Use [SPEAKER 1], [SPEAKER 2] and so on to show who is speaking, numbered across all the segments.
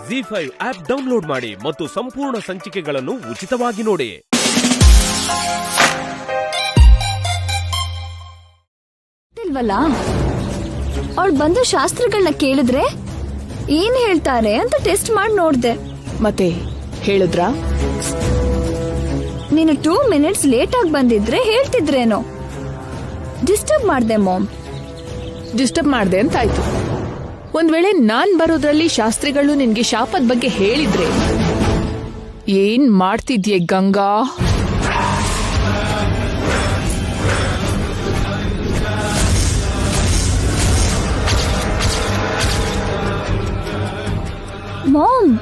[SPEAKER 1] ZEE5 app download ಮಾಡಿ ಮತ್ತು ಸಂಪೂರ್ಣ ಸಂಚಿಕೆಗಳನ್ನು ಉಚಿತವಾಗಿ ನೋಡಿ.
[SPEAKER 2] ಅವಳು ಬಂದು ಶಾಸ್ತ್ರಗಳನ್ನ ಕೇಳಿದ್ರೆ ಏನ್ ಹೇಳ್ತಾರೆ ಅಂತ ಟೆಸ್ಟ್ ಮಾಡಿ ನೋಡ್ದೆ.
[SPEAKER 3] ಮತ್ತೆ ಹೇಳಿದ್ರಾ?
[SPEAKER 2] ನೀನು 2 minutes ಲೇಟ್ ಆಗಿ ಬಂದಿದ್ರೆ ಹೇಳ್ತಿದ್ರೇನೋ. ಡಿಸ್ಟರ್ಬ್ ಮಾಡ್ದೆ ಮಾಮ್.
[SPEAKER 3] ಡಿಸ್ಟರ್ಬ್ ಮಾಡ್ದೆ ಅಂತಾಯ್ತು. ಒಂದ್ ವೇಳೆ ನಾನ್ ಬರೋದ್ರಲ್ಲಿ ಶಾಸ್ತ್ರಿಗಳು ನಿನ್ಗೆ ಶಾಪದ ಬಗ್ಗೆ ಹೇಳಿದ್ರೆ ಏನ್ ಮಾಡ್ತಿದ್ಯೆ ಗಂಗಾ?
[SPEAKER 2] ಮಾಮ್,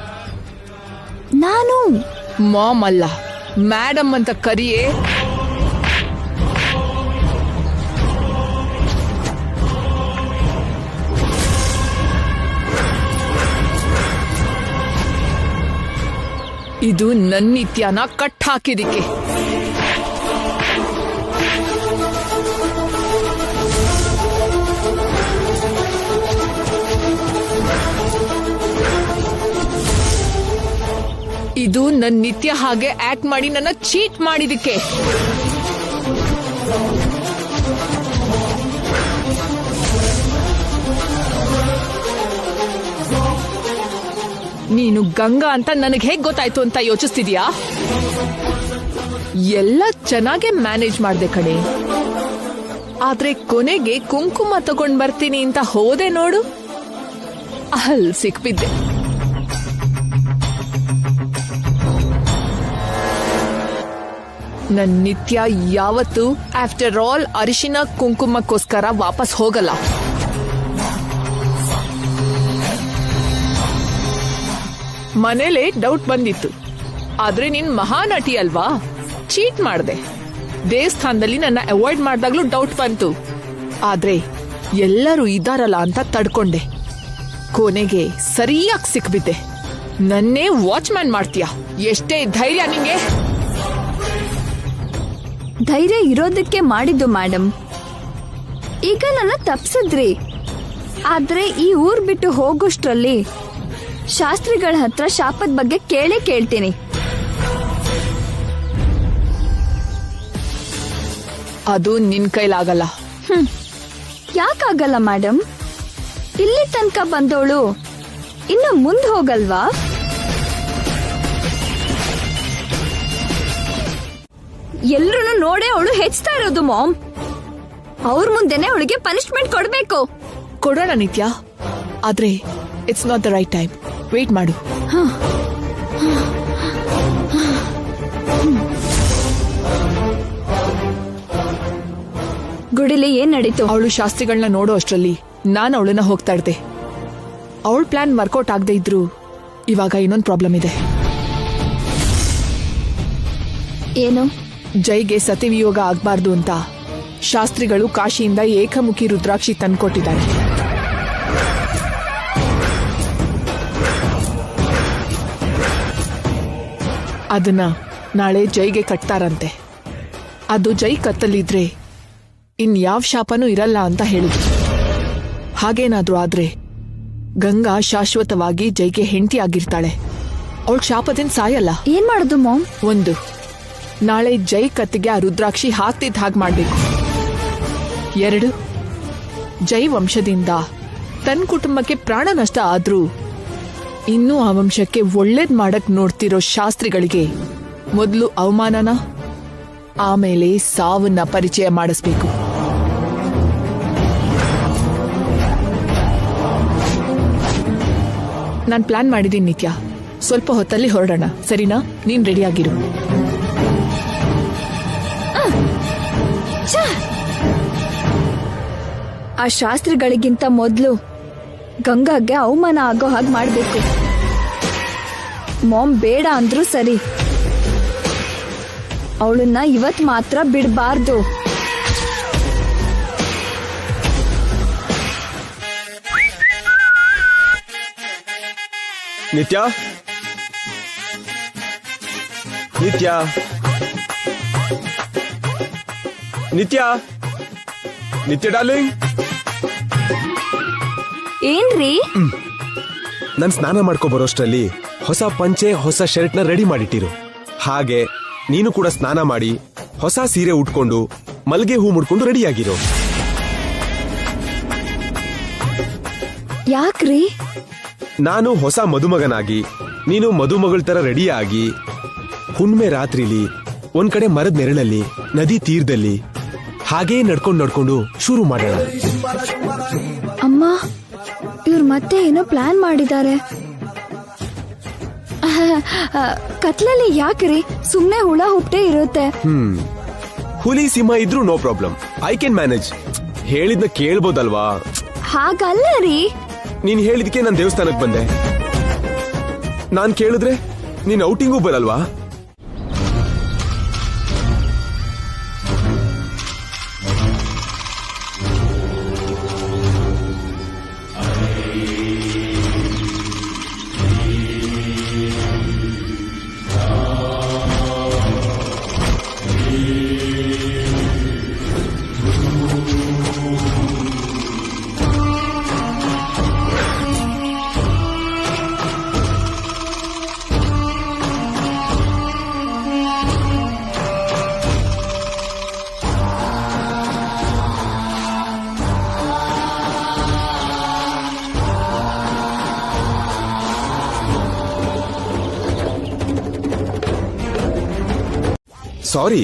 [SPEAKER 2] ನಾನು
[SPEAKER 3] ಮಾಮ್ ಅಲ್ಲ, ಮೇಡಮ್ ಅಂತ ಕರಿಯೇ. ಇದು ನನ್ನ ನಿತ್ಯನ ಕಟ್ ಹಾಕಿದಿಕ್ಕೆ. ಇದು ನನ್ನ ನಿತ್ಯ ಹಾಗೆ ಆಕ್ಟ್ ಮಾಡಿ ನನ್ನ ಚೀಟ್ ಮಾಡಿದಕ್ಕೆ. ನೀನು ಗಂಗಾ ಅಂತ ನನಗೆ ಹೇಗ್ ಗೊತ್ತಾಯ್ತು ಅಂತ ಯೋಚಿಸ್ತಿದ್ಯಾ? ಎಲ್ಲ ಚೆನ್ನಾಗೆ ಮ್ಯಾನೇಜ್ ಮಾಡ್ದೆ ಕಣೆ. ಆದ್ರೆ ಕೊನೆಗೆ ಕುಂಕುಮ ತಗೊಂಡ್ ಬರ್ತೀನಿ ಅಂತ ಹೋದೆ ನೋಡು, ಅಲ್ಲಿ ಸಿಕ್ಬಿದ್ದೆ. ನನ್ ನಿತ್ಯ ಯಾವತ್ತು ಆಫ್ಟರ್ ಆಲ್ ಅರಿಶಿನ ಕುಂಕುಮಕ್ಕೋಸ್ಕರ ವಾಪಸ್ ಹೋಗಲ್ಲ. ಮನೇಲೆ ಡೌಟ್ ಬಂದಿತ್ತು, ಆದ್ರೆ ನೀನ್ ಮಹಾನಟಿ ಅಲ್ವಾ, ಚೀಟ್ ಮಾಡ್ದೆ. ದೇವಸ್ಥಾನದಲ್ಲಿ ನನ್ನ ಅವಾಯ್ಡ್ ಮಾಡ್ದಾಗ್ಲೂ ಡೌಟ್ ಬಂತು, ಆದ್ರೆ ಎಲ್ಲರೂ ಇದಾರಲ್ಲ ಅಂತ ತಡ್ಕೊಂಡೆ. ಕೊನೆಗೆ ಸರಿಯಾಗಿ ಸಿಕ್ಬಿದ್ದೆ. ನನ್ನೇ ವಾಚ್ಮ್ಯಾನ್ ಮಾಡ್ತೀಯ? ಎಷ್ಟೇ ಧೈರ್ಯ ನಿಂಗೆ?
[SPEAKER 2] ಧೈರ್ಯ ಇರೋದಕ್ಕೆ ಮಾಡಿದ್ದು ಮೇಡಮ್. ಈಗ ನನ್ನ ತಪ್ಸಿದ್ರಿ, ಆದ್ರೆ ಈ ಊರ್ ಬಿಟ್ಟು ಹೋಗೋಷ್ಟ್ರಲ್ಲಿ ಶಾಸ್ತ್ರಿಗಳ ಹತ್ರ ಶಾಪದ ಬಗ್ಗೆ ಕೇಳ್ತೀನಿ.
[SPEAKER 3] ಅದು ನಿನ್ ಕೈಲಾಗಲ್ಲ.
[SPEAKER 2] ಯಾಕಾಗಲ್ಲ ಮೇಡಮ್? ಇಲ್ಲಿ ತನಕ ಬಂದವಳು ಇನ್ನು ಮುಂದೆ ಹೋಗಲ್ವಾ? ಎಲ್ರು ನೋಡೇ ಅವಳು ಹೆಚ್ಚುತ್ತಾ ಇರೋದು ಮಾಮ್. ಅವ್ರ ಮುಂದೆನೆ ಅವಳಿಗೆ ಪನಿಷ್ಮೆಂಟ್ ಕೊಡ್ಬೇಕು.
[SPEAKER 3] ಕೊಡೋಣ ನಿತ್ಯ, ಆದ್ರೆ it's not the right time. Wait ಮಾಡು.
[SPEAKER 2] ಗುಡಿಲಿ ಏನ್ ನಡೀತು?
[SPEAKER 3] ಅವಳು ಶಾಸ್ತ್ರಿಗಳನ್ನ ನೋಡೋ ಅಷ್ಟ್ರಲ್ಲಿ ನಾನು ಅವಳನ್ನ ಹೋಗ್ತಾ ಇದ್ದೆ. ಅವಳ ಪ್ಲಾನ್ ವರ್ಕೌಟ್ ಆಗದೆ ಇದ್ರು ಇವಾಗ ಇನ್ನೊಂದು ಪ್ರಾಬ್ಲಮ್ ಇದೆ.
[SPEAKER 2] ಏನು?
[SPEAKER 3] ಜೈಗೆ ಸತಿವಿಯೋಗ ಆಗ್ಬಾರ್ದು ಅಂತ ಶಾಸ್ತ್ರಿಗಳು ಕಾಶಿಯಿಂದ ಏಕಮುಖಿ ರುದ್ರಾಕ್ಷಿ ತಂದ್ಕೊಟ್ಟಿದ್ದಾರೆ. ಅದನ್ನ ನಾಳೆ ಜೈಗೆ ಕಟ್ತಾರಂತೆ. ಅದು ಜೈ ಕತ್ತಲಿದ್ರೆ ಇನ್ಯಾವ ಶಾಪನೂ ಇರಲ್ಲ ಅಂತ ಹೇಳಿದ್ರು. ಹಾಗೇನಾದ್ರೂ ಆದ್ರೆ ಗಂಗಾ ಶಾಶ್ವತವಾಗಿ ಜೈಗೆ ಹೆಂಡತಿ ಆಗಿರ್ತಾಳೆ. ಅವಳ ಶಾಪದಿಂದ ಸಾಯಲ್ಲ.
[SPEAKER 2] ಏನ್ ಮಾಡುದು ಮಾಮ್?
[SPEAKER 3] ಒಂದು, ನಾಳೆ ಜೈ ಕತ್ತಿಗೆ ಆ ರುದ್ರಾಕ್ಷಿ ಹಾಕ್ತಿದ್ದ ಹಾಗೆ ಮಾಡ್ಬೇಕು. 2, ಜೈ ವಂಶದಿಂದ ತನ್ನ ಕುಟುಂಬಕ್ಕೆ ಪ್ರಾಣ ನಷ್ಟ ಆದ್ರೂ ಇನ್ನೂ ಆ ವಂಶಕ್ಕೆ ಒಳ್ಳೇದ್ ಮಾಡಕ್ ನೋಡ್ತಿರೋ ಶಾಸ್ತ್ರಿಗಳಿಗೆ ಮೊದಲು ಅವಮಾನನ, ಆಮೇಲೆ ಸಾವನ್ನ ಪರಿಚಯ ಮಾಡಿಸ್ಬೇಕು. ನಾನ್ ಪ್ಲಾನ್ ಮಾಡಿದ್ದೀನಿ ನಿತ್ಯ. ಸ್ವಲ್ಪ ಹೊತ್ತಲ್ಲಿ ಹೊರಡೋಣ, ಸರಿನಾ? ನೀನ್ ರೆಡಿ ಆಗಿರು.
[SPEAKER 2] ಆ ಶಾಸ್ತ್ರಿಗಳಿಗಿಂತ ಮೊದಲು ಗಂಗಾಗೆ ಅವಮಾನ ಆಗೋ ಹಾಗೆ ಮಾಡ್ಬೇಕು. ಮಾಮ್ ಬೇಡ ಅಂದ್ರೂ ಸರಿ, ಅವಳನ್ನ ಇವತ್ ಮಾತ್ರ ಬಿಡಬಾರ್ದು.
[SPEAKER 4] ನಿತ್ಯ, ನಿತ್ಯ, ನಿತ್ಯ, ನಿತ್ಯ ಡಾರ್ಲಿಂಗ್.
[SPEAKER 2] ಏನ್ರಿ?
[SPEAKER 4] ನನ್ ಸ್ನಾನ ಮಾಡ್ಕೊ ಬರೋಷ್ಟ್ರಲ್ಲಿ ಹೊಸ ಪಂಚೆ ಹೊಸ ಶರ್ಟ್ ನ ರೆಡಿ ಮಾಡಿಟ್ಟಿರು. ಹಾಗೆ ನೀನು ಕೂಡ ಸ್ನಾನ ಮಾಡಿ ಹೊಸ ಸೀರೆ ಉಟ್ಕೊಂಡು ಮಲ್ಗೆ ಹೂ ಮುಡ್ಕೊಂಡು ರೆಡಿಯಾಗಿರು.
[SPEAKER 2] ಯಾಕ್ರಿ?
[SPEAKER 4] ನಾನು ಹೊಸ ಮದುಮಗನಾಗಿ ನೀನು ಮದುಮಗಳ ತರ ರೆಡಿಯಾಗಿ ಹುಣ್ಮೆ ರಾತ್ರಿಲಿ ಒಂದ್ ಕಡೆ ಮರದ ನೆರಳಲ್ಲಿ ನದಿ ತೀರದಲ್ಲಿ ಹಾಗೇ ನಡ್ಕೊಂಡು ಶುರು ಮಾಡೋಣ.
[SPEAKER 2] ಅಮ್ಮ, ಇವ್ರು ಮತ್ತೆ ಏನೋ ಪ್ಲಾನ್ ಮಾಡಿದ್ದಾರೆ. ಕತ್ಲಲ್ಲಿ ಯಾಕ್ರಿ? ಸುಮ್ನೆ ಹುಳ ಹುಟ್ಟೆ ಇರುತ್ತೆ.
[SPEAKER 4] ಹುಲಿ ಸಿಂಹ ಇದ್ರೂ no problem, I can manage. ಹೇಳಿದ್ನ ಕೇಳ್ಬೋದಲ್ವಾ?
[SPEAKER 2] ಹಾಗಲ್ಲ ರೀ.
[SPEAKER 4] ನೀನ್ ಹೇಳಿದಕ್ಕೆ ನಾನು ದೇವಸ್ಥಾನಕ್ಕೆ ಬಂದೆ. ನಾನ್ ಕೇಳಿದ್ರೆ ನೀನ್ ಔಟಿಂಗೂ ಬರಲ್ವಾ? ಸಾರಿ,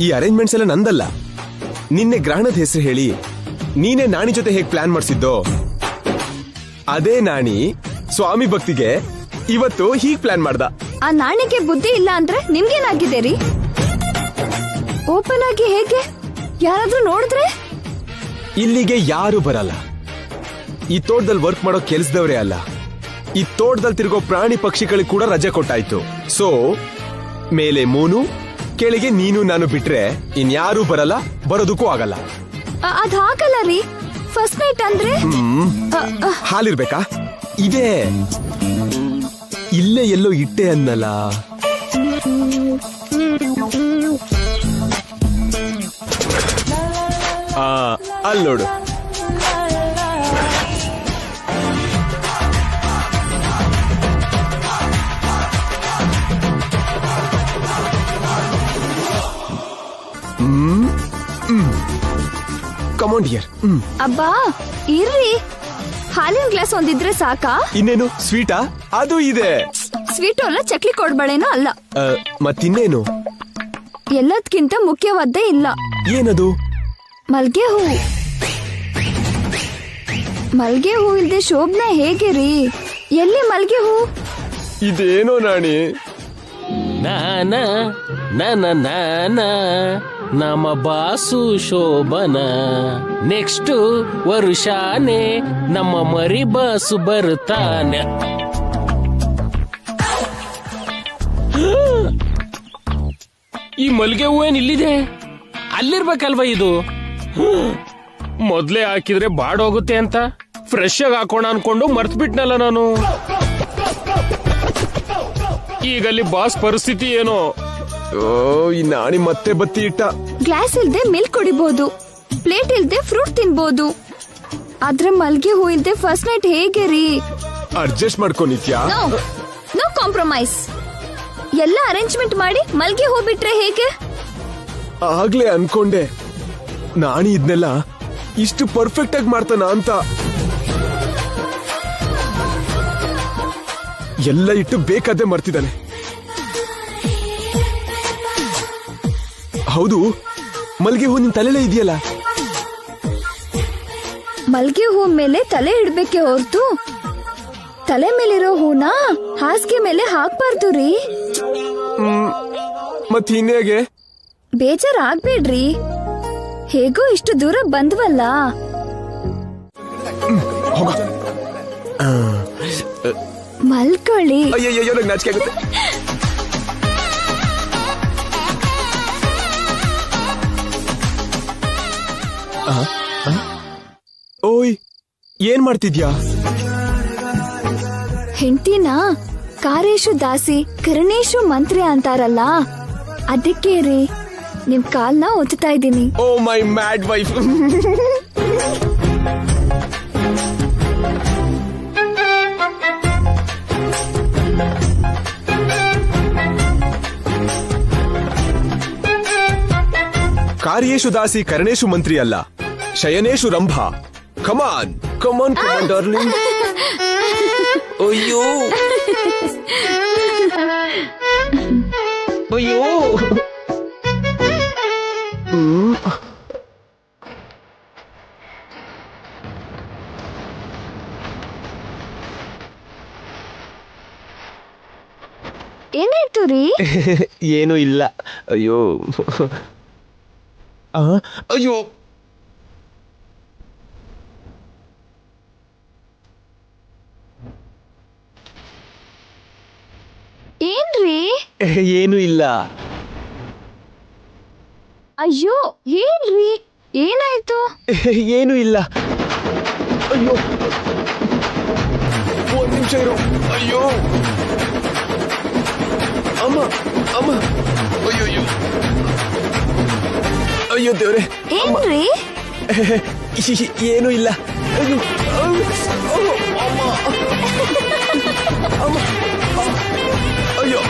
[SPEAKER 4] ಈ ಅರೇಂಜ್ಮೆಂಟ್ಸ್ ಎಲ್ಲ ನಂದಲ್ಲ. ನಿನ್ನೆ ಗ್ರಹಣದ ಹೆಸರು ಹೇಳಿ ನೀನೇ ನಾಣಿ ಜೊತೆ ಹೇಗ್ ಪ್ಲಾನ್ ಮಾಡಿಸಿದ್ದೋ ಅದೇ ನಾಣಿ ಸ್ವಾಮಿ ಭಕ್ತಿಗೆ ಇವತ್ತು ಹೀಗ್ ಪ್ಲಾನ್ ಮಾಡ್ದ.
[SPEAKER 2] ಆ ನಾಣಿಗೆ ಬುದ್ಧಿ ಇಲ್ಲ ಅಂದ್ರೆ ನಿಮ್ಗೇನಾಗಿದೆ ರೀ? ಓಪನ್ ಆಗಿ ಹೇಗೆ? ಯಾರಾದ್ರೂ ನೋಡಿದ್ರೆ?
[SPEAKER 4] ಇಲ್ಲಿಗೆ ಯಾರು ಬರಲ್ಲ. ಈ ತೋಟದಲ್ಲಿ ವರ್ಕ್ ಮಾಡೋ ಕೆಲ್ಸದವರೇ ಅಲ್ಲ, ಈ ತೋಟದಲ್ಲಿ ತಿರುಗೋ ಪ್ರಾಣಿ ಪಕ್ಷಿಗಳಿಗೆ ಕೂಡ ರಜೆ ಕೊಟ್ಟಾಯ್ತು. ಸೊ ಮೇಲೆ ಮೂನು, ಕೆಳಗೆ ನೀನು ನಾನು ಬಿಟ್ರೆ ಇನ್ಯಾರೂ ಬರಲ್ಲ, ಬರೋದಕ್ಕೂ ಆಗಲ್ಲ.
[SPEAKER 2] ಅದ್ ಹಾಕಲ್ಲ ರೀ. ಫಸ್ಟ್ ನೈಟ್ ಅಂದ್ರೆ
[SPEAKER 4] ಹಾಲಿರ್ಬೇಕಾ? ಇದೆ, ಇಲ್ಲೇ ಎಲ್ಲೋ ಇಟ್ಟೆ ಅನ್ನಲ್ಲ. ಅಲ್ಲೋಡು.
[SPEAKER 2] ಅಬ್ಬಾ ಇರ್ರಿ, ಹಾಲಿನ ಗ್ಲಾಸ್ ಒಂದಿದ್ರೆ ಸಾಕಾ?
[SPEAKER 4] ಇನ್ನೇನು ಸ್ವೀಟಾ? ಅದು ಇದೆ.
[SPEAKER 2] ಸ್ವೀಟು ಅಲ್ಲ, ಚಕ್ಲಿ ಕೊಡ್ಬೇಡೇನೋ ಅಲ್ಲ.
[SPEAKER 4] ಮತ್ತಿನ್ನೇನು?
[SPEAKER 2] ಎಲ್ಲದಕ್ಕಿಂತ ಮುಖ್ಯವಾದ್ದೇ ಇಲ್ಲ.
[SPEAKER 4] ಏನದು?
[SPEAKER 2] ಮಲ್ಗೆ ಹೂ. ಮಲ್ಗೆ ಹೂ ಇಲ್ದೆ ಶೋಭನೆ ಹೇಗೆ ರೀ? ಎಲ್ಲಿ ಮಲ್ಗೆ ಹೂ?
[SPEAKER 4] ಇದೇನೋ ನಾಣಿ.
[SPEAKER 5] ನಾನ ನಾನ ನಮ್ಮ ಬಾಸು ಶೋಭನ, ನೆಕ್ಸ್ಟ್ ವರುಷಾನೆ ನಮ್ಮ ಮರಿ ಬಾಸು ಬರ್ತಾನೆ. ಈ ಮಲ್ಗೆ ಹೂವೇನ್ ಇಲ್ಲಿದೆ? ಅಲ್ಲಿರ್ಬೇಕಲ್ವಾ ಇದು? ಮೊದ್ಲೇ ಹಾಕಿದ್ರೆ ಬಾಡೋಗುತ್ತೆ ಅಂತ ಫ್ರೆಶ್ ಆಗಿ ಹಾಕೋಣ ಅನ್ಕೊಂಡು ಮರ್ತ್ ಬಿಟ್ನಲ್ಲ ನಾನು. ಈಗಲ್ಲಿ ಬಾಸ್ ಪರಿಸ್ಥಿತಿ ಏನೋ.
[SPEAKER 4] ಈ ನಾಣಿ ಮತ್ತೆ ಬತ್ತಿ ಇಟ್ಟ.
[SPEAKER 2] ಗ್ಲಾಸ್ ಇಲ್ದೆ ಮಿಲ್ಕ್ ಕುಡಿಬಹುದು, ಪ್ಲೇಟ್ ಇಲ್ದೆ ಫ್ರೂಟ್ ತಿನ್ಬಹುದು. ಆದ್ರೆ ಮಲ್ಗೆ ಹೂ ಇಲ್ದೆ ಫಸ್ಟ್ ನೈಟ್ ಹೇಗೆ ರೀ?
[SPEAKER 4] ಅಡ್ಜಸ್ಟ್ ಮಾಡ್ಕೊ ನಿತ್ಯ.
[SPEAKER 2] No compromise. ಎಲ್ಲ ಅರೇಂಜ್ಮೆಂಟ್ ಮಾಡಿ ಮಲ್ಗೆ ಹೂ ಬಿಟ್ರೆ ಹೇಗೆ?
[SPEAKER 4] ಆಗ್ಲೇ ಅನ್ಕೊಂಡೆ ನಾಣಿ ಇದ್ನೆಲ್ಲ ಇಷ್ಟು ಪರ್ಫೆಕ್ಟ್ ಆಗಿ ಮಾಡ್ತಾನ ಅಂತ. ಎಲ್ಲ ಇಟ್ಟು ಬೇಕಾದ್ರೆ ಮರ್ತಿದ್ದಾನೆ. ಹೌದು, ಮಲ್ಗೆ ಹೂ ನಿನ್ ತಲೆಲೇ ಇದೆಯಲ್ಲ.
[SPEAKER 2] ಮಲ್ಗೆ ಹೂ ಮೇಲೆ ತಲೆ ಇಡ್ಬೇಕೆ ಹೊರತು ತಲೆ ಮೇಲಿರೋ ಹೂನ ಹಾಸಿಗೆ ಮೇಲೆ ಹಾಕ್ಬಾರ್ದು ರೀ.
[SPEAKER 4] ಮತ್ ಇನ್ನೇಗೆ?
[SPEAKER 2] ಬೇಜಾರಾಗ್ಬೇಡ್ರಿ, ಹೇಗೋ ಇಷ್ಟು ದೂರ ಬಂದ್ವಲ್ಲ. ಮಲ್ಕೊಳ್ಳಿ.
[SPEAKER 4] ಅಯ್ಯಯ್ಯೋ, ನಂಗೆ ನಾಚಿಕೆ ಆಗುತ್ತೆ. ಓಯ್, ಏನ್ ಮಾಡ್ತಿದ್ಯಾ?
[SPEAKER 2] ಹೆಂಡತಿನ ಕಾರೇಶು ದಾಸಿ ಕರಣೇಶು ಮಂತ್ರಿ ಅಂತಾರಲ್ಲ, ಅದಕ್ಕೆ ರೀ ನಿಮ್ ಕಾಲ್ನ ಒತ್ತಾ ಇದ್ದೀನಿ.
[SPEAKER 4] ಓ ಮೈ ಮ್ಯಾಡ್ ವೈಫ್. ಕಾರ್ಯೇಶು ದಾಸಿ ಕರಣೇಶು ಮಂತ್ರಿ ಅಲ್ಲ, ಶಯನೇಶು ರಂಭ. ಕಮಾನ್ ಕಮಾನ್ ಕಮಾನ್ ಡಾರ್ಲಿಂಗ್. ಅಯ್ಯೋ ಅಯ್ಯೋ.
[SPEAKER 2] ಏನಾಯ್ತು ರೀ?
[SPEAKER 4] ಏನು ಇಲ್ಲ. ಅಯ್ಯೋ ಅಯ್ಯೋ.
[SPEAKER 2] ಏನ್ರಿ?
[SPEAKER 4] ಏನು ಇಲ್ಲ.
[SPEAKER 2] ಅಯ್ಯೋ ಏನ್ರಿ, ಏನಾಯ್ತು?
[SPEAKER 4] ಏನು ಇಲ್ಲ. ಅಯ್ಯೋ ಒಂದ್ ನಿಮಿಷ ಇರು. ಅಯ್ಯೋ ಅಮ್ಮ ಅಮ್ಮ. ಅಯ್ಯೋ ಅಯ್ಯೋ ಅಯ್ಯೋ ದೇವ್ರೆ.
[SPEAKER 2] ಏನ್ರಿ?
[SPEAKER 4] ಏನು ಇಲ್ಲ. ಅಯ್ಯೋ ಅಮ್ಮ ಅಮ್ಮ. ಅಯ್ಯೋ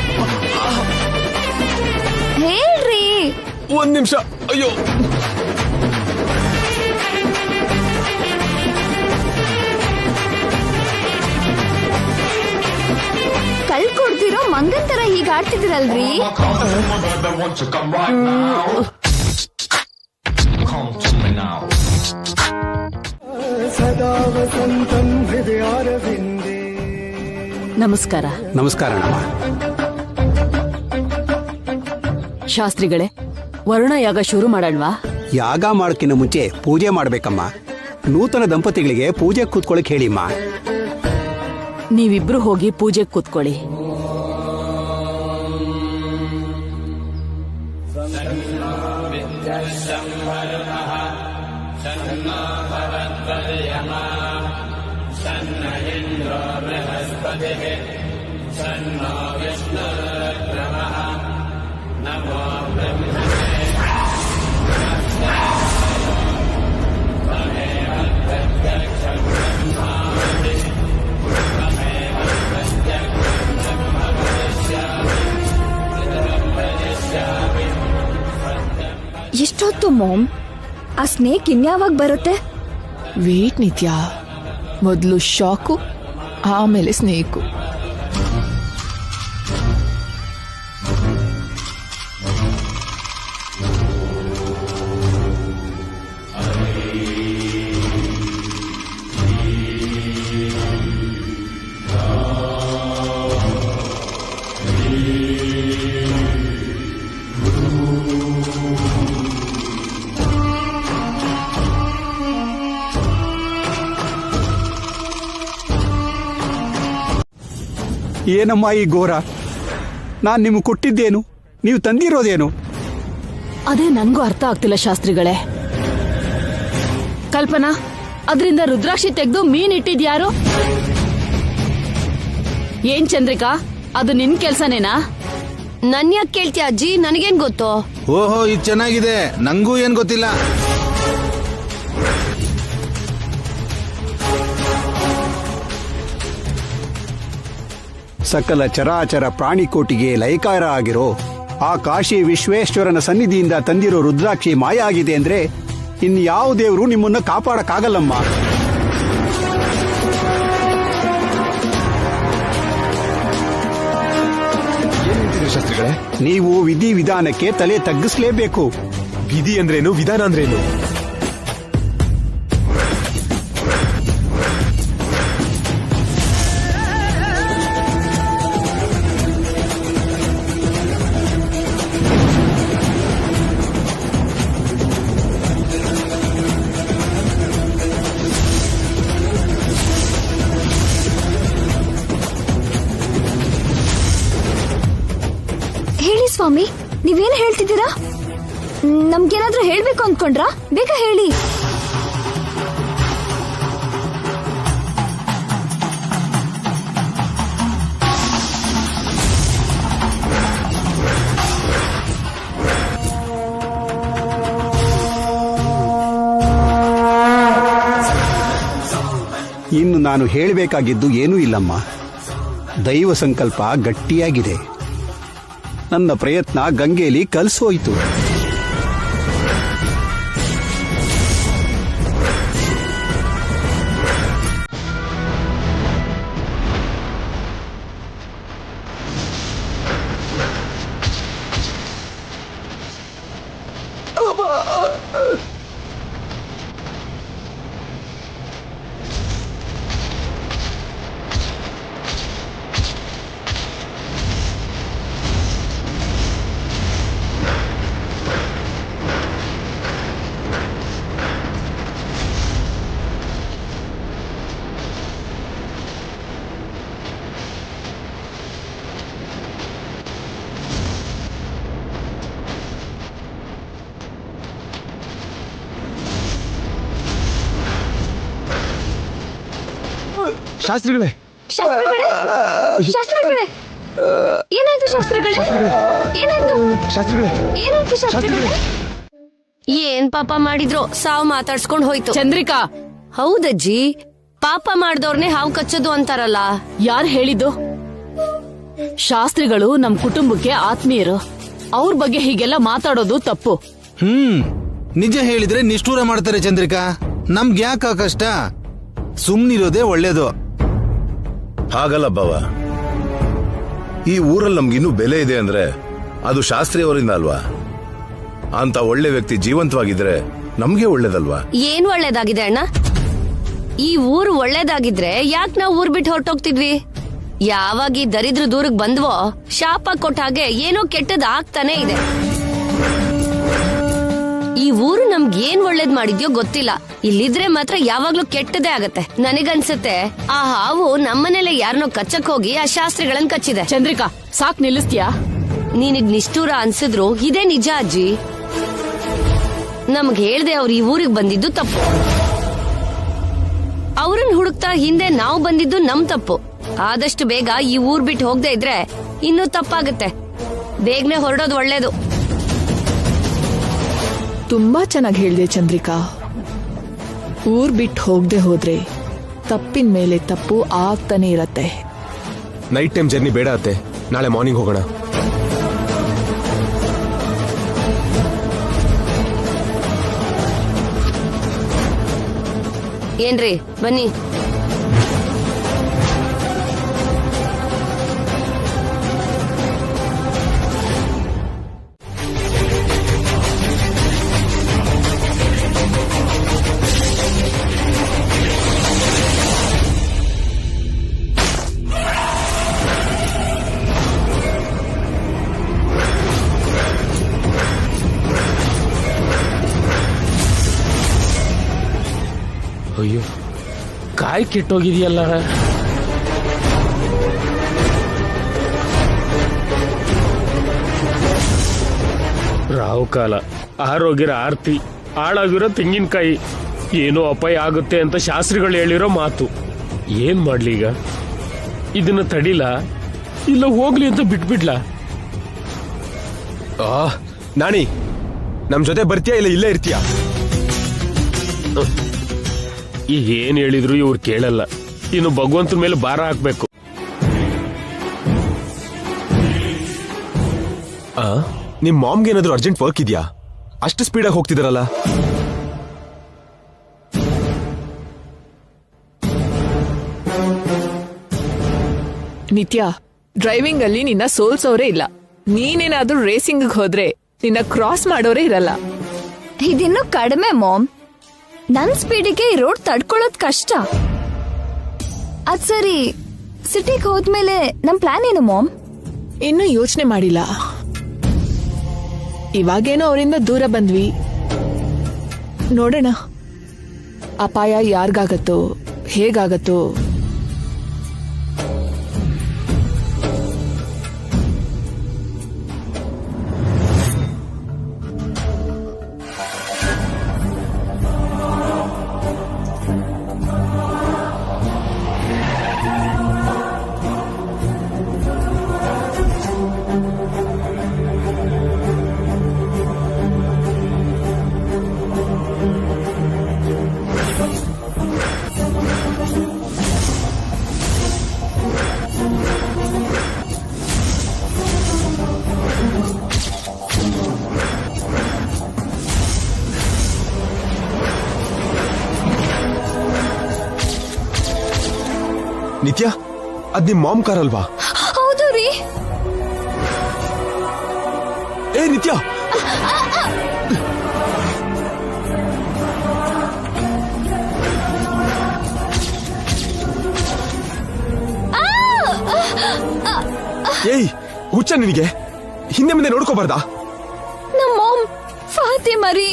[SPEAKER 2] ಹೇಳ್ರಿ.
[SPEAKER 4] ಒಂದ್ ನಿಮಿಷ. ಅಯ್ಯೋ
[SPEAKER 2] ಕಲ್ ಕೊಡ್ತಿರೋ ಮಂಗನ್ ತರ ಹೀಗ ಆಡ್ತಿದಿರಲ್ರಿ?
[SPEAKER 6] ನಮಸ್ಕಾರ.
[SPEAKER 7] ನಮಸ್ಕಾರ ಅಣ್ಣಮ್ಮ.
[SPEAKER 6] ಶಾಸ್ತ್ರಿಗಳೇ, ವರುಣ ಯಾಗ ಶುರು ಮಾಡೋಣವಾ?
[SPEAKER 7] ಯಾಗ ಮಾಡೋಕ್ಕಿಂತ ಮುಂಚೆ ಪೂಜೆ ಮಾಡ್ಬೇಕಮ್ಮ. ನೂತನ ದಂಪತಿಗಳಿಗೆ ಪೂಜೆ ಕೂತ್ಕೊಳ್ಳಕ್ ಹೇಳಿಮ್ಮ.
[SPEAKER 6] ನೀವಿಬ್ರು ಹೋಗಿ ಪೂಜೆ ಕೂತ್ಕೊಳ್ಳಿ.
[SPEAKER 2] ಎಷ್ಟೊತ್ತು ಮಾಮ್? ಆ ಸ್ನೇಕ್ ಇನ್ಯಾವಾಗ ಬರುತ್ತೆ?
[SPEAKER 3] ವೇಟ್ ನಿತ್ಯ, ಮೊದಲು ಶಾಕು, ಆಮೇಲೆ ಸ್ನೇಕು.
[SPEAKER 7] ಏನಮ್ಮ ಈ ಘೋರ? ನಾನ್ ನಿಮ್ಗೆ ಕೊಟ್ಟಿದ್ದೇನು, ನೀವು ತಂದಿರೋದೇನು?
[SPEAKER 6] ಅದೇ ನನ್ಗೂ ಅರ್ಥ ಆಗ್ತಿಲ್ಲ ಶಾಸ್ತ್ರಿಗಳೇ. ಕಲ್ಪನಾ, ಅದರಿಂದ ರುದ್ರಾಕ್ಷಿ ತೆಗೆದು ಮೀನ್ ಇಟ್ಟಿದ್ಯಾರು? ಏನ್ ಚಂದ್ರಿಕಾ, ಅದು ನಿನ್ ಕೆಲ್ಸನೇನಾ?
[SPEAKER 8] ನನ್ ಯಾಕೆ ಕೇಳ್ತೀಯ ಅಜ್ಜಿ? ನನಗೇನ್ ಗೊತ್ತು?
[SPEAKER 9] ಓಹೋ, ಇದು ಚೆನ್ನಾಗಿದೆ. ನಂಗೂ ಏನ್ ಗೊತ್ತಿಲ್ಲ.
[SPEAKER 7] ಸಕಲ ಚರಾಚರ ಪ್ರಾಣಿಕೋಟಿಗೆ ಲಯಕಾರ ಆಗಿರೋ ಆ ಕಾಶಿ ವಿಶ್ವೇಶ್ವರನ ಸನ್ನಿಧಿಯಿಂದ ತಂದಿರೋ ರುದ್ರಾಕ್ಷಿ ಮಾಯ ಆಗಿದೆ ಅಂದ್ರೆ ಇನ್ಯಾವ ದೇವರು ನಿಮ್ಮನ್ನ ಕಾಪಾಡಕ್ಕಾಗಲ್ಲಮ್ಮ.
[SPEAKER 4] ಶಾಸ್ತ್ರಿಗಳೇ,
[SPEAKER 7] ನೀವು ವಿಧಿ ವಿಧಾನಕ್ಕೆ ತಲೆ ತಗ್ಗಿಸ್ಲೇಬೇಕು.
[SPEAKER 4] ವಿಧಿ ಅಂದ್ರೇನು, ವಿಧಾನ ಅಂದ್ರೇನು?
[SPEAKER 2] ಹೇಳಿ ಸ್ವಾಮಿ, ನೀವೇನು ಹೇಳ್ತಿದ್ದೀರಾ? ನಮ್ಗೇನಾದ್ರೂ ಹೇಳ್ಬೇಕು ಅಂದ್ಕೊಂಡ್ರಾ? ಬೇಗ ಹೇಳಿ.
[SPEAKER 7] ಇನ್ನು ನಾನು ಹೇಳಬೇಕಾಗಿದ್ದು ಏನೂ ಇಲ್ಲಮ್ಮ. ದೈವ ಸಂಕಲ್ಪ ಗಟ್ಟಿಯಾಗಿದೆ. ನನ್ನ ಪ್ರಯತ್ನ ಗಂಗೆಯಲ್ಲಿ ಕಲ್ಸೋಯ್ತು.
[SPEAKER 4] ಶಾಸ್ತ್ರಿಗಳೇ
[SPEAKER 2] ಶಾಸ್ತ್ರಗಳೇ ಏನಾಯ್ತು ಶಾಸ್ತ್ರಗಳೇ ಏನಾಯ್ತು
[SPEAKER 4] ಶಾಸ್ತ್ರಿಗಳೇ
[SPEAKER 2] ಏನಾಯ್ತು ಶಾಸ್ತ್ರಗಳೇ
[SPEAKER 8] ಏನ್ ಪಾಪ ಮಾಡಿದ್ರು ಸಾವು ಮಾತಾಡ್ಸ್ಕೊಂಡ್ ಹೋಯ್ತು.
[SPEAKER 6] ಚಂದ್ರಿಕಾ,
[SPEAKER 8] ಹೌದಜ್ಜಿ, ಪಾಪ ಮಾಡ್ದವ್ರನ್ನೇ ಹಾವು ಕಚ್ಚೋದು ಅಂತಾರಲ್ಲ.
[SPEAKER 6] ಯಾರು ಹೇಳಿದ್ದು? ಶಾಸ್ತ್ರಿಗಳು ನಮ್ ಕುಟುಂಬಕ್ಕೆ ಆತ್ಮೀಯರು. ಅವ್ರ ಬಗ್ಗೆ ಹೀಗೆಲ್ಲ ಮಾತಾಡೋದು ತಪ್ಪು.
[SPEAKER 9] ನಿಜ ಹೇಳಿದ್ರೆ ನಿಷ್ಠೂರ ಮಾಡ್ತಾರೆ ಚಂದ್ರಿಕಾ. ನಮ್ಗೆ ಯಾಕ ಕಷ್ಟ? ಸುಮ್ನಿರೋದೇ ಒಳ್ಳೇದು.
[SPEAKER 10] ಹಾಗಲ್ಲ ಬಾವ, ಈ ಊರಲ್ಲಿ ನಮ್ಗಿನ್ನೂ ಬೆಲೆ ಇದೆ ಅಂದ್ರೆ ಅದು ಶಾಸ್ತ್ರಿ ಅವರಿಂದ ಅಲ್ವಾ? ಅಂತ ಒಳ್ಳೆ ವ್ಯಕ್ತಿ ಜೀವಂತವಾಗಿದ್ರೆ ನಮ್ಗೆ ಒಳ್ಳೇದಲ್ವಾ?
[SPEAKER 8] ಏನ್ ಒಳ್ಳೇದಾಗಿದೆ ಅಣ್ಣ? ಈ ಊರು ಒಳ್ಳೇದಾಗಿದ್ರೆ ಯಾಕೆ ನಾವು ಊರ್ ಬಿಟ್ಟು ಹೊರಟೋಗ್ತಿದ್ವಿ? ಯಾವಾಗ ಈ ದರಿದ್ರ ದೂರಕ್ ಬಂದ್ವೋ ಶಾಪ ಕೊಟ್ಟ ಹಾಗೆ ಏನೋ ಕೆಟ್ಟದ್ ಆಗ್ತಾನೆ ಇದೆ. ಈ ಊರು ನಮ್ಗೆ ಏನ್ ಒಳ್ಳೇದ್ ಮಾಡಿದ್ಯೋ ಗೊತ್ತಿಲ್ಲ, ಇಲ್ಲಿದ್ರೆ ಮಾತ್ರ ಯಾವಾಗ್ಲೂ ಕೆಟ್ಟದೇ ಆಗತ್ತೆ. ನನಗನ್ಸತ್ತೆ ಆ ಹಾವು ನಮ್ಮನೇಲೆ ಯಾರನ್ನೋ ಕಚ್ಚಕ್ ಹೋಗಿ ಆ ಶಾಸ್ತ್ರಿಗಳನ್ನ ಕಚ್ಚಿದೆ.
[SPEAKER 6] ಚಂದ್ರಿಕಾ, ಸಾಕ್ ನಿಲ್ಲಿಸ್ತೀಯಾ?
[SPEAKER 8] ನಿನಗ್ ನಿಷ್ಠೂರ ಅನ್ಸಿದ್ರು ಇದೇ ನಿಜ ಅಜ್ಜಿ. ನಮ್ಗೆ ಹೇಳ್ದೆ ಅವ್ರು ಈ ಊರಿಗೆ ಬಂದಿದ್ದು ತಪ್ಪು. ಅವ್ರನ್ನ ಹುಡುಕ್ತಾ ಹಿಂದೆ ನಾವು ಬಂದಿದ್ದು ನಮ್ ತಪ್ಪು. ಆದಷ್ಟು ಬೇಗ ಈ ಊರ್ ಬಿಟ್ಟು ಹೋಗದೆ ಇದ್ರೆ ಇನ್ನೂ ತಪ್ಪಾಗತ್ತೆ. ಬೇಗನೆ ಹೊರಡೋದು ಒಳ್ಳೇದು.
[SPEAKER 3] ತುಂಬಾ ಚೆನ್ನಾಗಿ ಹೇಳ್ದೆ ಚಂದ್ರಿಕಾ. ಊರ್ ಬಿಟ್ಟು ಹೋಗದೆ ಹೋದ್ರೆ ತಪ್ಪಿನ ಮೇಲೆ ತಪ್ಪು ಆಗ್ತಾನೆ ಇರತ್ತೆ.
[SPEAKER 4] ನೈಟ್ ಟೈಮ್ ಜರ್ನಿ ಬೇಡ ಅತ್ತೆ, ನಾಳೆ ಮಾರ್ನಿಂಗ್ ಹೋಗೋಣ.
[SPEAKER 8] ಏನ್ರಿ, ಬನ್ನಿ.
[SPEAKER 5] ಅಯ್ಯೋ, ಕಾಯಿ ಕೆಟ್ಟೋಗಿದೆಯಲ್ಲ. ರಾವು ಕಾಲ, ಆರೋಗ್ಯರ ಆರ್ತಿ, ಹಾಳಾಗಿರೋ ತೆಂಗಿನಕಾಯಿ. ಏನೋ ಅಪಾಯ ಆಗುತ್ತೆ ಅಂತ ಶಾಸ್ತ್ರಿಗಳು ಹೇಳಿರೋ ಮಾತು. ಏನ್ ಮಾಡ್ಲಿ ಈಗ? ಇದನ್ನ ತಡಿಲ ಇಲ್ಲ ಹೋಗ್ಲಿ ಅಂತ ಬಿಟ್ಬಿಡ್ಲ?
[SPEAKER 4] ನಾಣಿ, ನಮ್ ಜೊತೆ ಬರ್ತೀಯಾ ಇಲ್ಲ ಇಲ್ಲೇ ಇರ್ತೀಯಾ?
[SPEAKER 5] ಈಗ ಏನ್ ಹೇಳಿದ್ರು ಇವ್ರು ಕೇಳಲ್ಲ. ಇನ್ನು ಭಗವಂತನ ಮೇಲೆ ಭಾರ ಹಾಕ್ಬೇಕು.
[SPEAKER 4] ನಿಮ್ ಮಾಮ್ಗೆ ಏನಾದ್ರು ಅರ್ಜೆಂಟ್ ವರ್ಕ್ ಇದೆಯಾ? ಅಷ್ಟು ಸ್ಪೀಡಾಗಿ ಹೋಗ್ತಿದಾರಲ್ಲ.
[SPEAKER 3] ನಿತ್ಯ, ಡ್ರೈವಿಂಗ್ ಅಲ್ಲಿ ನಿನ್ನ ಸೋಲ್ಸೋರೇ ಇಲ್ಲ. ನೀನೇನಾದ್ರೂ ರೇಸಿಂಗ್ ಹೋದ್ರೆ ನಿನ್ನ ಕ್ರಾಸ್ ಮಾಡೋರೇ ಇರಲ್ಲ.
[SPEAKER 2] ಇದಿನ್ನು ಕಡಿಮೆ ಮಾಮ್. ನನ್ ಸ್ಪೀಡಿಗೆ ಈ ರೋಡ್ ತಡ್ಕೊಳ್ಳೋದ್ ಕಷ್ಟ. ಅದ್ ಸರಿ, ಸಿಟಿಗೆ ಹೋದ್ಮೇಲೆ ನಮ್ ಪ್ಲಾನ್ ಏನು ಮಾಮ್?
[SPEAKER 3] ಇನ್ನು ಯೋಚನೆ ಮಾಡಿಲ್ಲ. ಇವಾಗೇನೋ ಅವರಿಂದ ದೂರ ಬಂದ್ವಿ, ನೋಡೋಣ ಅಪಾಯ ಯಾರಿಗಾಗತ್ತೋ ಹೇಗಾಗತ್ತೋ.
[SPEAKER 4] ನಿತ್ಯ, ಅದ್ ನಿಮ್ ಮಾಮ್ ಕಾರ್ ಅಲ್ವಾ?
[SPEAKER 2] ಹೌದು ರೀ.
[SPEAKER 4] ಏ ನಿತ್ಯ, ಏಯ್ ಹುಚ್ಚ ನಿನಗೆ? ಹಿಂದೆ ಮುಂದೆ ನೋಡ್ಕೋಬಾರ್ದಾ?
[SPEAKER 2] ನಮ್ ಮಾಮ್ ಫಾತಿಮಾ ರೀ.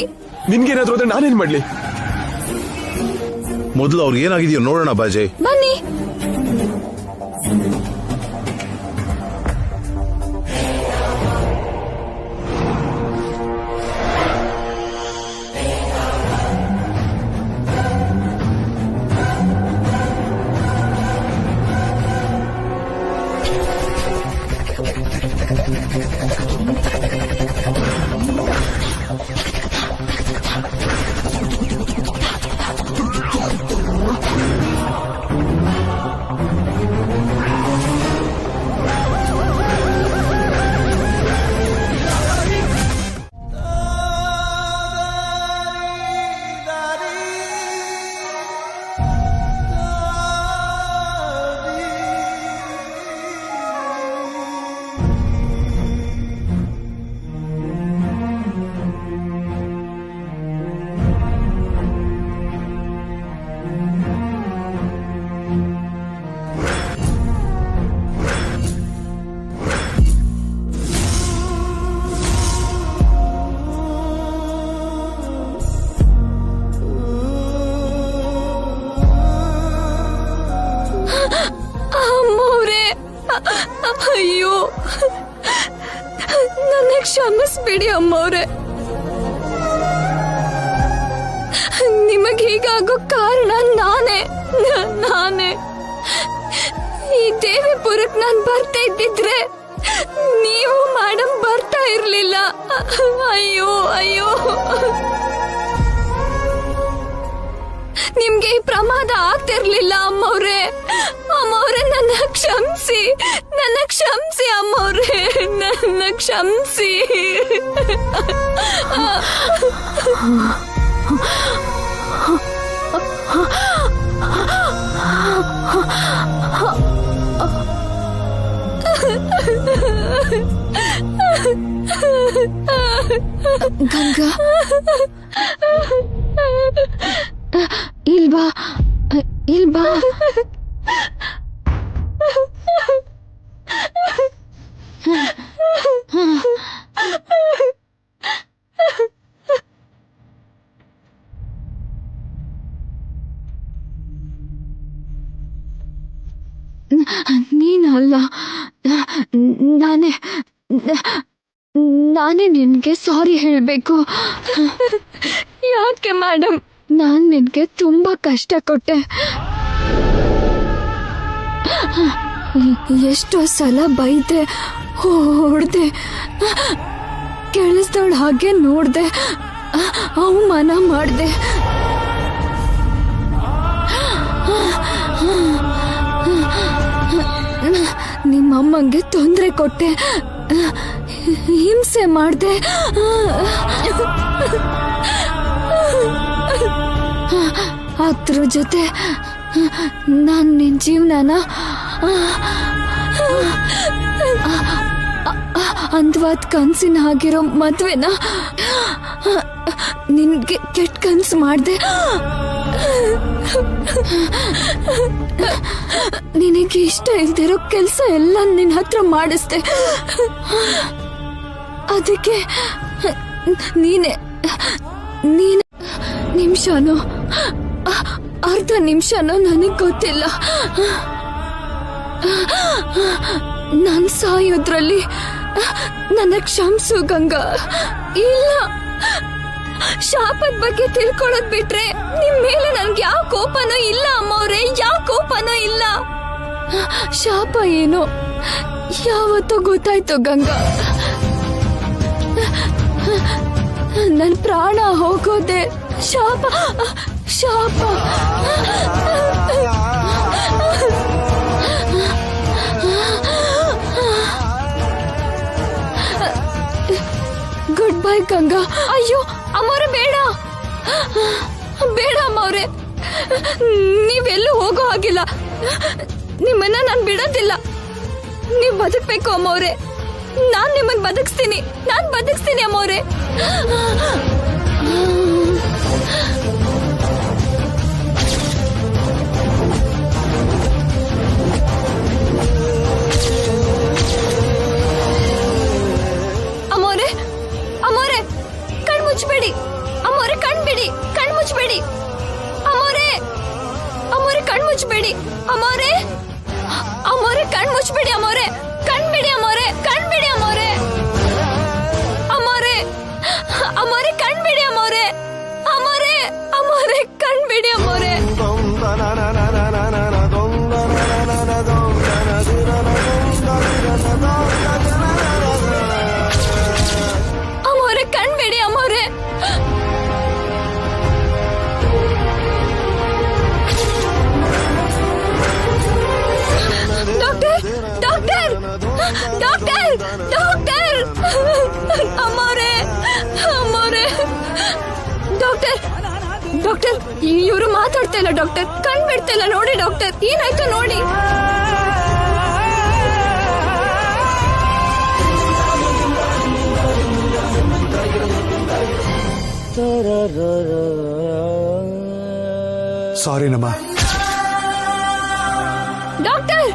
[SPEAKER 4] ನಿನ್ಗೇನಾದ್ರೂ ಆದ್ರೆ ನಾನೇನ್ ಮಾಡ್ಲಿ?
[SPEAKER 10] ಮೊದಲು ಅವ್ರಿಗೆ ಏನಾಗಿದೆಯೋ ನೋಡೋಣ ಬಾಜೆ.
[SPEAKER 2] ಬನ್ನಿ. ಅಯ್ಯೋ, ನನ್ನ ಕ್ಷಮಿಸ್ಬಿಡಿ ಅಮ್ಮವ್ರೆ. ನಿಮಗೆ ಹೀಗಾಗೋ ಕಾರಣ ನಾನೇ. ಈ ದೇವಿಪುರಕ್ಕೆ ನಾನು ಬರ್ತಾ ಇದ್ದಿದ್ರೆ ನೀವು ಮೇಡಮ್ ಬರ್ತಾ ಇರ್ಲಿಲ್ಲ. ಅಯ್ಯೋ ಅಯ್ಯೋ, ನಿಮ್ಗೆ ಈ ಪ್ರಮಾದ ಆಗ್ತಿರ್ಲಿಲ್ಲ ಅಮ್ಮವ್ರೆ. ನನ್ನ ಕ್ಷಮಿಸಿ ಅಮ್ಮವ್ರೆ, ನನ್ನ ಕ್ಷಮಿಸಿ. ಗಂಗಾ, ಇಲ್ಬಾ. ನೀನಲ್ಲ, ನಾನೇ ನಿನ್ಗೆ ಸಾರಿ ಹೇಳ್ಬೇಕು. ಯಾಕೆ ಮೇಡಮ್, ನಾನ್ ನಿನ್ಗೆ ತುಂಬಾ ಕಷ್ಟ ಕೊಟ್ಟೆ. ಎಷ್ಟೋ ಸಲ ಬೈದೆ, ಹೊಡ್ದೆ, ಕೇಳಿಸ್ದವಳ ಹಾಗೆ ನೋಡ್ದೆ, ಅವಮಾನ ಮಾಡ್ದೆ. ನಿಮ್ಮಮ್ಮಂಗೆ ತೊಂದರೆ ಕೊಟ್ಟೆ, ಹಿಂಸೆ ಮಾಡ್ದೆ. ಅದ್ರ ಜೊತೆ ನಾನ್ ನಿನ್ ಜೀವನನ ಅಂದವಾದ ಕನ್ಸಿನ ಆಗಿರೋ ಮದ್ವೆನ ನಿನ್ಗೆ ಕೆಟ್ಟ ಕನ್ಸು ಮಾಡ್ದೆ. ನಿನಗೆ ಇಷ್ಟ ಇಲ್ದಿರೋ ಕೆಲ್ಸ ಎಲ್ಲ ನಿನ್ ಹತ್ರ ಮಾಡಿಸ್ದೆ. ಅದಕ್ಕೆ ನೀನೆ ನಿಮಿಷನೋ ಅರ್ಧ ನಿಮಿಷನೋ ನನಗ್ ಗೊತ್ತಿಲ್ಲ, ನಾನ್ ಸಾಯೋದ್ರಲ್ಲಿ ನನ್ನ ಕ್ಷಮಿಸು ಗಂಗಾ. ಇಲ್ಲ, ಶಾಪದ ಬಗ್ಗೆ ತಿಳ್ಕೊಳ್ಳೋದ್ ಬಿಟ್ರೆ ನಿಮ್ ಮೇಲೆ ನನ್ಗೆ ಯಾವ ಕೋಪನೂ ಇಲ್ಲ ಅಮ್ಮವ್ರೆ, ಯಾವ ಕೋಪನೂ ಇಲ್ಲ. ಶಾಪ ಏನೋ ಯಾವತ್ತೋ ಗೊತ್ತಾಯ್ತು ಗಂಗಾ. ನನ್ ಪ್ರಾಣ ಹೋಗೋದೆ ಶಾಪ. Good bye Ganga. ಅಯ್ಯೋ ಅಮ್ಮವ್ರೆ, ಬೇಡ ಅಮ್ಮವ್ರೆ, ನೀವೆಲ್ಲೂ ಹೋಗೋ ಹಾಗಿಲ್ಲ. ನಿಮ್ಮನ್ನ ನಾನ್ ಬಿಡೋದಿಲ್ಲ. ನೀವ್ ಬದುಕ್ಬೇಕು ಅಮ್ಮವ್ರೆ. ನಾನ್ ನಿಮ್ಮನ್ ಬದುಕಿಸ್ತೀನಿ ಅಮ್ಮವ್ರೆ. ಅಮ್ಮವ್ರೆ ಕಣ್ ಮುಚ್ಬೇಡಿ ಅಮ್ಮವ್ರೆ, ಕಣ್ಬಿಡಿ, ಕಣ್ ಮುಚ್ಬೇಡಿ ಅಮ್ಮವ್ರೆ, ಕಣ್ ಮುಚ್ಬೇಡಿ ಅಮ್ಮವ್ರೆ, ಕಣ್ ಮುಚ್ಬೇಡಿ ಅಮ್ಮವ್ರೆ, ಕಣ್ಬಿಡಿ ಅಮ್ಮವ್ರೆ, ಕಣ್ಬಿಡಿ ಅಮ್ಮವ್ರೆ, ಕಣ್ಬಿಡಿ ಅಮ್ಮವ್ರೆ. ಡಾಕ್ಟರ್ ಡಾಕ್ಟರ್ ಡಾಕ್ಟರ್ ಅಮ್ಮೋರೆ ಅಮ್ಮೋರೆ ಡಾಕ್ಟರ್ ಡಾಕ್ಟರ್ ಇವರು ಮಾತಾಡ್ತಾ ಇಲ್ಲ ಡಾಕ್ಟರ್ ಕಣ್ ಬಿಡ್ತಾ ಇಲ್ಲ ನೋಡಿ ಡಾಕ್ಟರ್ ಏನಾಯ್ತು ನೋಡಿ
[SPEAKER 7] ಸಾರಿ ನಮ್ಮ
[SPEAKER 2] ಡಾಕ್ಟರ್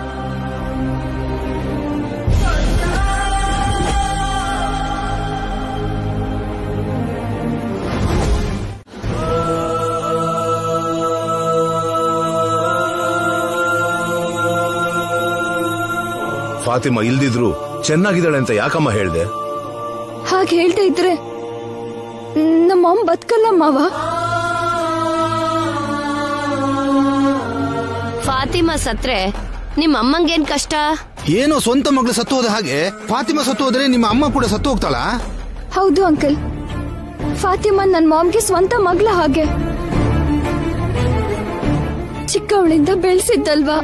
[SPEAKER 10] ಫಾತಿಮಾ ಇಲ್ದಿದ್ರು ಚೆನ್ನಾಗಿದ್ದಾಳೆ ಅಂತ ಯಾಕಮ್ಮ ಹೇಳ್ದೆ?
[SPEAKER 2] ಹಾಗೆ ಹೇಳ್ತಾ ಇದ್ರೆ ನಮ್ಮ ಅಮ್ಮ ಬದುಕಲ್ಲ ಮಾವ.
[SPEAKER 8] ಫಾತಿಮಾ ಸತ್ರೆ ನಿಮ್ಮ ಅಮ್ಮಂಗೇನ್ ಕಷ್ಟ?
[SPEAKER 9] ಏನೋ ಸ್ವಂತ ಮಗಳು ಸತ್ತು ಹೋದ ಹಾಗೆ ಫಾತಿಮಾ ಸತ್ತು ಹೋದ್ರೆ ನಿಮ್ಮ ಅಮ್ಮ ಕೂಡ ಸತ್ತು ಹೋಗ್ತಾಳ?
[SPEAKER 2] ಹೌದು ಅಂಕಲ್, ಫಾತಿಮಾ ನನ್ನ ಮಾಮ್ಗೆ ಸ್ವಂತ ಮಗಳ ಹಾಗೆ. ಚಿಕ್ಕವಳಿಂದ ಬೆಳೆಸಿದ್ದಲ್ವಾ,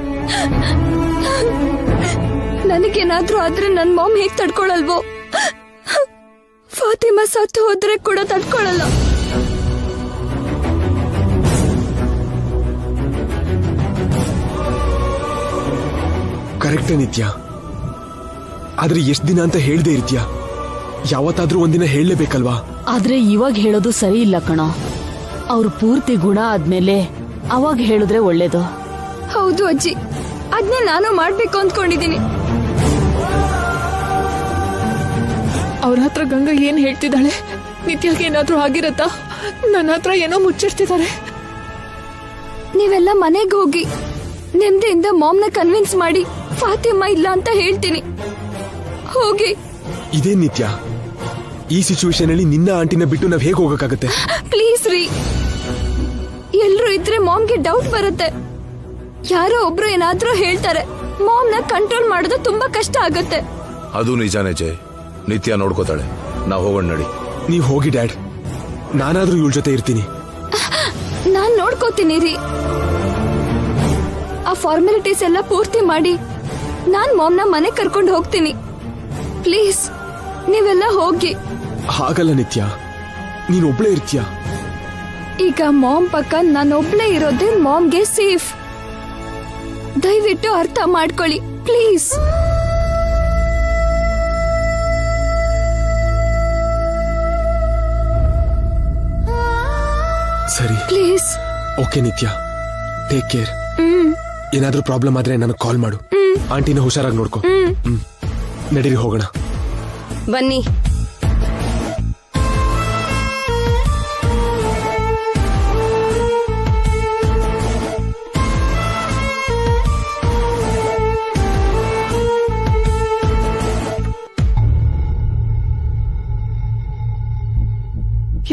[SPEAKER 2] ನನಗೇನಾದ್ರೂ ಆದ್ರೆ ನನ್ ಮಾಮ್ ಹೇಗ್ ತಡ್ಕೊಳಲ್ವೋ, ಫಾತಿಮಾ ಸತ್ತು ಹೋದ್ರೆ ಕೂಡ ತಡ್ಕೊಳಲ್ಲ.
[SPEAKER 4] ಕರೆಕ್ಟೇ ನಿತ್ಯ, ಆದ್ರೆ ಎಷ್ಟ್ ದಿನ ಅಂತ ಹೇಳ್ದೆ ಇರ್ತೀಯ? ಯಾವತ್ತಾದ್ರೂ ಒಂದಿನ ಹೇಳಲೇಬೇಕಲ್ವಾ?
[SPEAKER 6] ಆದ್ರೆ ಇವಾಗ ಹೇಳೋದು ಸರಿ ಇಲ್ಲ ಕಣೋ. ಅವ್ರು ಪೂರ್ತಿ ಗುಣ ಆದ್ಮೇಲೆ ಅವಾಗ ಹೇಳಿದ್ರೆ ಒಳ್ಳೇದು.
[SPEAKER 2] ಹೌದು ಅಜ್ಜಿ, ಅದ್ನೇ ನಾನು ಮಾಡ್ಬೇಕು ಅಂದ್ಕೊಂಡಿದ್ದೀನಿ.
[SPEAKER 3] ಅವ್ರ ಹತ್ರ ಗಂಗಾ ಏನ್ ಹೇಳ್ತಿದ್ದಾಳೆ? ನಿತ್ಯಾಗೆ ಏನಾದ್ರೂ ಆಗಿರತ್ತಾ? ನನ್ನ ಹತ್ರ ಏನೋ ಮುಚ್ಚಿಡ್ತಿದ್ದಾರೆ.
[SPEAKER 2] ನೀವೆಲ್ಲ ಮನೆಗೆ ಹೋಗಿ ನೆಮ್ಮದಿಯಿಂದ ಮಾಮ್ನ ಕನ್ವಿನ್ಸ್ ಮಾಡಿ ಫಾತಿಮಾ ಇಲ್ಲ ಅಂತ ಹೇಳ್ತೀನಿ. ಹೋಗಿ.
[SPEAKER 4] ಇದೇ ನಿತ್ಯ, ಈ ಸಿಚುವೇಶನ್ ಅಲ್ಲಿ ನಿನ್ನ ಆಂಟಿನ ಬಿಟ್ಟು ನಾವ್ ಹೇಗೆ ಹೋಗಕ್ಕಾಗತ್ತೆ?
[SPEAKER 2] ಪ್ಲೀಸ್ ರೀ, ಎಲ್ರು ಇದ್ರೆ ಮಾಮ್ಗೆ ಡೌಟ್ ಬರುತ್ತೆ. ಯಾರೋ ಒಬ್ರು ಏನಾದ್ರೂ ಹೇಳ್ತಾರೆ, ಮಾಮ್ನ ಕಂಟ್ರೋಲ್ ಮಾಡೋದು ತುಂಬಾ ಕಷ್ಟ ಆಗತ್ತೆ.
[SPEAKER 10] ಅದು ನಿಜಾನೇ ಜಯ್, ನಿತ್ಯ ನೋಡ್ಕೋತಾಳೆ. ನಾವ್ ಹೋಗೋಣ ನಡಿ.
[SPEAKER 4] ನೀವ್ ಹೋಗಿ ಡ್ಯಾಡ್, ನಾನಾದ್ರೂ ಇವಳ ಜೊತೆ ಇರ್ತೀನಿ.
[SPEAKER 2] ನಾನ್ ನೋಡ್ಕೋತೀನಿ ರೀ. ಆ ಫಾರ್ಮಾಲಿಟೀಸ್ ಎಲ್ಲ ಪೂರ್ತಿ ಮಾಡಿ ನಾನ್ ಮಾಮ್ನ ಮನೆ ಕರ್ಕೊಂಡು ಹೋಗ್ತೀನಿ. ಪ್ಲೀಸ್ ನೀವೆಲ್ಲ ಹೋಗಿ.
[SPEAKER 4] ಹಾಗಲ್ಲ ನಿತ್ಯ, ನೀನ್ ಒಬ್ಳೇ ಇರ್ತೀಯ.
[SPEAKER 2] ಈಗ ಮಾಮ್ ಪಕ್ಕ ನಾನೊಬ್ಳೇ ಇರೋದೇ ಮಾಮ್ಗೆ ಸೇಫ್. ದಯವಿಟ್ಟು ಅರ್ಥ ಮಾಡ್ಕೊಳ್ಳಿ ಪ್ಲೀಸ್.
[SPEAKER 4] ಸರಿ
[SPEAKER 2] ಪ್ಲೀಸ್.
[SPEAKER 4] ಓಕೆ ನಿತ್ಯ, ಟೇಕ್ ಕೇರ್. ಏನಾದ್ರೂ ಪ್ರಾಬ್ಲಮ್ ಆದ್ರೆ ನನಗೆ ಕಾಲ್ ಮಾಡು. ಆಂಟಿನ ಹುಷಾರಾಗಿ ನೋಡ್ಕೊ. ನಡೀರಿ ಹೋಗೋಣ.
[SPEAKER 8] ಬನ್ನಿ.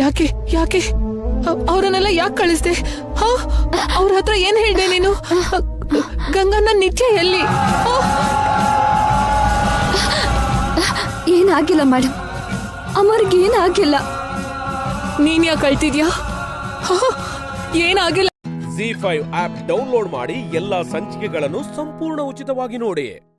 [SPEAKER 3] ಯಾಕೆ ಯಾಕೆ ಅವರನ್ನೆಲ್ಲ ಯಾಕೆ ಕಳಿಸ್ದೆ? ಅವ್ರ ಹತ್ರ ಏನ್ ಹೇಳ್ದೆ ನೀನು? ಗಂಗನ್ನ ನಿತ್ಯ ಎಲ್ಲಿ?
[SPEAKER 2] ಏನಾಗಿಲ್ಲ ಮೇಡಮ್, ಅಮರ್ಗೇನಾಗಿಲ್ಲ.
[SPEAKER 3] ನೀನ್ ಯಾಕೆ ಕಳ್ತಿದ್ಯಾ? ಏನಾಗಿಲ್ಲ.
[SPEAKER 1] ZEE5 ಆಪ್ ಡೌನ್ಲೋಡ್ ಮಾಡಿ ಎಲ್ಲಾ ಸಂಚಿಕೆಗಳನ್ನು ಸಂಪೂರ್ಣ ಉಚಿತವಾಗಿ ನೋಡಿ.